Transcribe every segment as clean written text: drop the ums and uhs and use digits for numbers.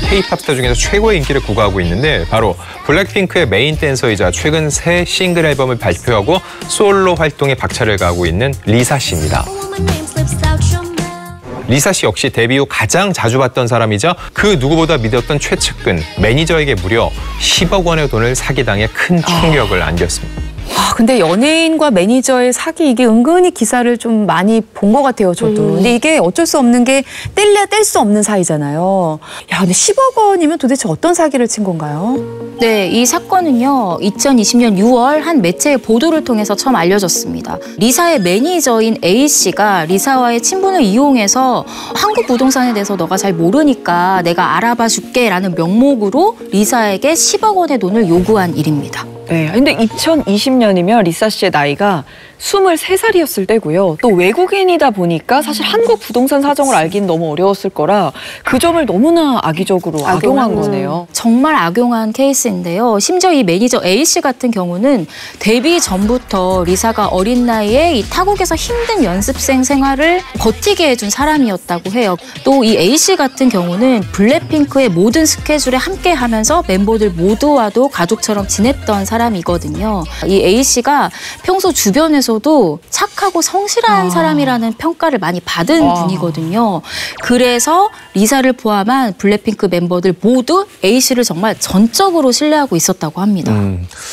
K-팝 스타 중에서 최고의 인기를 구가하고 있는데 바로 블랙핑크의 메인 댄서이자 최근 새 싱글 앨범을 발표하고 솔로 활동에 박차를 가하고 있는 리사 씨입니다. 리사 씨 역시 데뷔 후 가장 자주 봤던 사람이자 그 누구보다 믿었던 최측근 매니저에게 무려 10억 원의 돈을 사기당해 큰 충격을 안겼습니다. 근데 연예인과 매니저의 사기 이게 은근히 기사를 좀 많이 본 것 같아요, 저도. 근데 이게 어쩔 수 없는 게 뗄래야 뗄 수 없는 사이잖아요. 야, 근데 10억 원이면 도대체 어떤 사기를 친 건가요? 네, 이 사건은요. 2020년 6월 한 매체의 보도를 통해서 처음 알려졌습니다. 리사의 매니저인 A씨가 리사와의 친분을 이용해서 한국 부동산에 대해서 너가 잘 모르니까 내가 알아봐 줄게 라는 명목으로 리사에게 10억 원의 돈을 요구한 일입니다. 네, 근데 2020년이면 리사 씨의 나이가 23살이었을 때고요. 또 외국인이다 보니까 사실 한국 부동산 사정을 알기는 너무 어려웠을 거라 그 점을 너무나 악의적으로 악용한 거네요. 정말 악용한 케이스인데요. 심지어 이 매니저 A씨 같은 경우는 데뷔 전부터 리사가 어린 나이에 이 타국에서 힘든 연습생 생활을 버티게 해준 사람이었다고 해요. 또 이 A씨 같은 경우는 블랙핑크의 모든 스케줄에 함께하면서 멤버들 모두와도 가족처럼 지냈던 사람이거든요. 이 A씨가 평소 주변에서도 착하고 성실한 사람이라는 평가를 많이 받은 분이거든요. 그래서 리사를 포함한 블랙핑크 멤버들 모두 A씨를 정말 전적으로 신뢰하고 있었다고 합니다.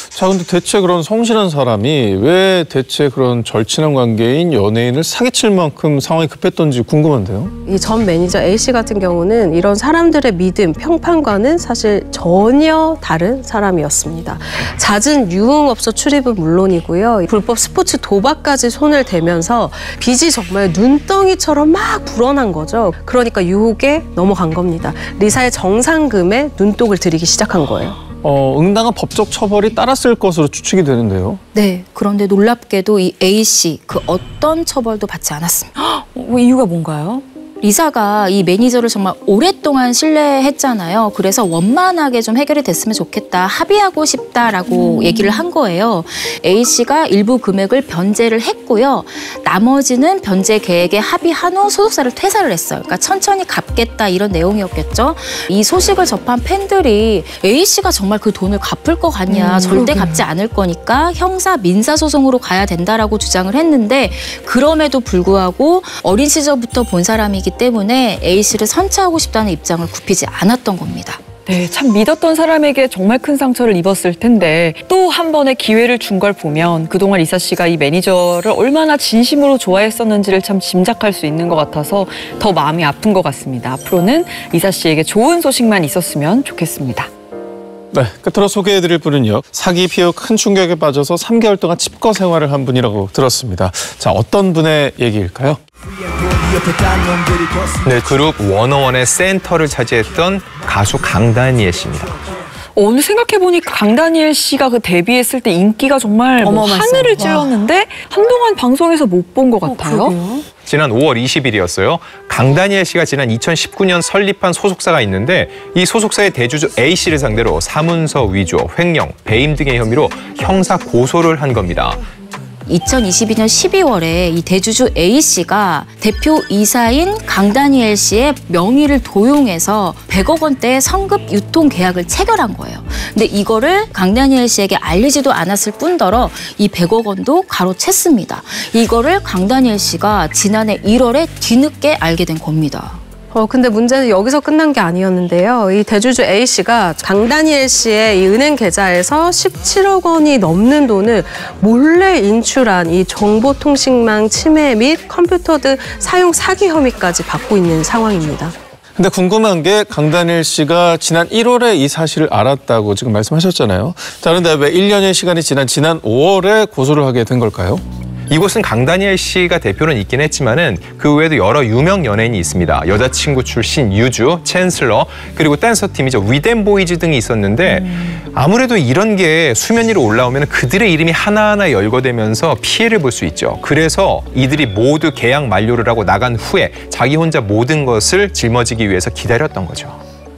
자, 근데 대체 그런 성실한 사람이 왜 대체 그런 절친한 관계인 연예인을 사기칠 만큼 상황이 급했던지 궁금한데요. 이 전 매니저 A씨 같은 경우는 이런 사람들의 믿음, 평판과는 사실 전혀 다른 사람이었습니다. 잦은 유흥업소 출입은 물론이고요. 불법 스포츠 도박까지 손을 대면서 빚이 정말 눈덩이처럼 막 불어난 거죠. 그러니까 유혹에 넘어간 겁니다. 리사의 정상금에 눈독을 들이기 시작한 거예요. 응당한 법적 처벌이 따랐을 것으로 추측이 되는데요. 네, 그런데 놀랍게도 이 A씨 그 어떤 처벌도 받지 않았습니다. 이유가 뭔가요? 리사가 이 매니저를 정말 오랫동안 신뢰했잖아요. 그래서 원만하게 좀 해결이 됐으면 좋겠다, 합의하고 싶다라고 얘기를 한 거예요. A씨가 일부 금액을 변제를 했고요. 나머지는 변제 계획에 합의한 후 소속사를 퇴사를 했어요. 그러니까 천천히 갚겠다 이런 내용이었겠죠. 이 소식을 접한 팬들이 A씨가 정말 그 돈을 갚을 것 같냐, 절대 갚지 않을 거니까 형사 민사소송으로 가야 된다라고 주장을 했는데 그럼에도 불구하고 어린 시절부터 본 사람이기 때문에 A씨를 선처하고 싶다는 입장을 굽히지 않았던 겁니다. 네, 참 믿었던 사람에게 정말 큰 상처를 입었을 텐데 또 한 번의 기회를 준 걸 보면 그동안 리사 씨가 이 매니저를 얼마나 진심으로 좋아했었는지를 참 짐작할 수 있는 것 같아서 더 마음이 아픈 것 같습니다. 앞으로는 리사 씨에게 좋은 소식만 있었으면 좋겠습니다. 네, 끝으로 소개해드릴 분은요. 사기 피해 큰 충격에 빠져서 3개월 동안 칩거 생활을 한 분이라고 들었습니다. 자, 어떤 분의 얘기일까요? 네, 그룹 워너원의 센터를 차지했던 가수 강다니엘 씨입니다. 오늘 생각해보니까 강다니엘 씨가 그 데뷔했을 때 인기가 정말 하늘을 찔렀는데 한동안 방송에서 못 본 것 같아요. 지난 5월 20일이었어요. 강다니엘 씨가 지난 2019년 설립한 소속사가 있는데 이 소속사의 대주주 A씨를 상대로 사문서 위조, 횡령, 배임 등의 혐의로 형사 고소를 한 겁니다. 2022년 12월에 이 대주주 A씨가 대표 이사인 강다니엘 씨의 명의를 도용해서 100억 원대의 성급 유통 계약을 체결한 거예요. 근데 이거를 강다니엘 씨에게 알리지도 않았을 뿐더러 이 100억 원도 가로챘습니다. 이거를 강다니엘 씨가 지난해 1월에 뒤늦게 알게 된 겁니다. 근데 문제는 여기서 끝난 게 아니었는데요. 이 대주주 A씨가 강다니엘 씨의 이 은행 계좌에서 17억 원이 넘는 돈을 몰래 인출한 이 정보통신망 침해 및 컴퓨터 등 사용 사기 혐의까지 받고 있는 상황입니다. 근데 궁금한 게 강다니엘 씨가 지난 1월에 이 사실을 알았다고 지금 말씀하셨잖아요. 자, 그런데 왜 1년의 시간이 지난 5월에 고소를 하게 된 걸까요? 이곳은 강다니엘 씨가 대표는 있긴 했지만은 그 외에도 여러 유명 연예인이 있습니다. 여자친구 출신 유주, 챈슬러, 그리고 댄서팀이죠. 위덴보이즈 등이 있었는데 아무래도 이런 게 수면 위로 올라오면 그들의 이름이 하나하나 열거되면서 피해를 볼 수 있죠. 그래서 이들이 모두 계약 만료를 하고 나간 후에 자기 혼자 모든 것을 짊어지기 위해서 기다렸던 거죠.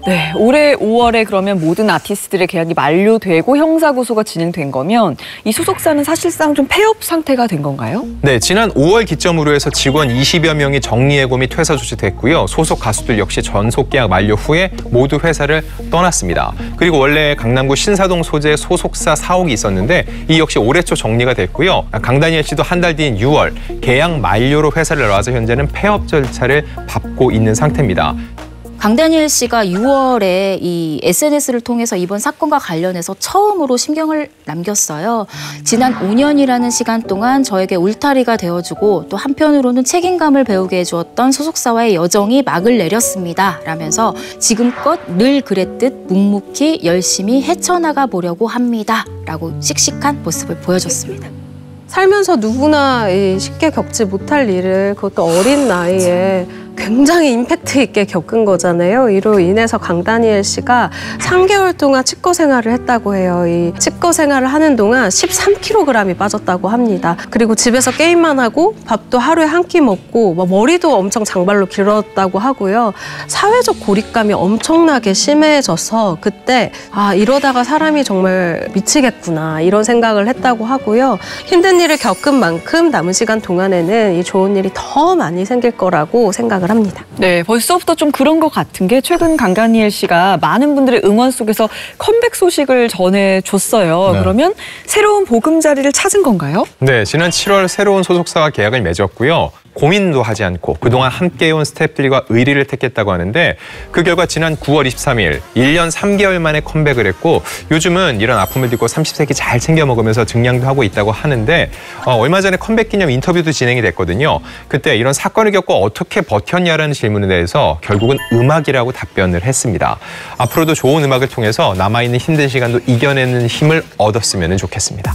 네, 올해 5월에 그러면 모든 아티스트들의 계약이 만료되고 형사고소가 진행된 거면 이 소속사는 사실상 좀 폐업 상태가 된 건가요? 네, 지난 5월 기점으로 해서 직원 20여 명이 정리해고 및 퇴사 조치됐고요. 소속 가수들 역시 전속 계약 만료 후에 모두 회사를 떠났습니다. 그리고 원래 강남구 신사동 소재 소속사 사옥이 있었는데 이 역시 올해 초 정리가 됐고요. 강다니엘 씨도 한 달 뒤인 6월 계약 만료로 회사를 나와서 현재는 폐업 절차를 밟고 있는 상태입니다. 강다니엘 씨가 6월에 이 SNS를 통해서 이번 사건과 관련해서 처음으로 심경을 남겼어요. 지난 5년이라는 시간 동안 저에게 울타리가 되어주고 또 한편으로는 책임감을 배우게 해주었던 소속사와의 여정이 막을 내렸습니다. 라면서 지금껏 늘 그랬듯 묵묵히 열심히 헤쳐나가 보려고 합니다. 라고 씩씩한 모습을 보여줬습니다. 살면서 누구나 쉽게 겪지 못할 일을 그것도 어린 나이에 굉장히 임팩트 있게 겪은 거잖아요. 이로 인해서 강다니엘 씨가 3개월 동안 치과 생활을 했다고 해요. 이 치과 생활을 하는 동안 13kg이 빠졌다고 합니다. 그리고 집에서 게임만 하고 밥도 하루에 한 끼 먹고 머리도 엄청 장발로 길었다고 하고요. 사회적 고립감이 엄청나게 심해져서 그때 이러다가 사람이 정말 미치겠구나 이런 생각을 했다고 하고요. 힘든 일을 겪은 만큼 남은 시간 동안에는 이 좋은 일이 더 많이 생길 거라고 생각을 합니다. 네, 벌써부터 좀 그런 것 같은 게 최근 강다니엘 씨가 많은 분들의 응원 속에서 컴백 소식을 전해줬어요. 네. 그러면 새로운 보금자리를 찾은 건가요? 네, 지난 7월 새로운 소속사와 계약을 맺었고요. 고민도 하지 않고 그동안 함께해온 스태프들과 의리를 택했다고 하는데 그 결과 지난 9월 23일 1년 3개월 만에 컴백을 했고 요즘은 이런 아픔을 딛고 30세기 잘 챙겨 먹으면서 증량도 하고 있다고 하는데 얼마 전에 컴백 기념 인터뷰도 진행이 됐거든요. 그때 이런 사건을 겪고 어떻게 버텼냐라는 질문에 대해서 결국은 음악이라고 답변을 했습니다. 앞으로도 좋은 음악을 통해서 남아있는 힘든 시간도 이겨내는 힘을 얻었으면 좋겠습니다.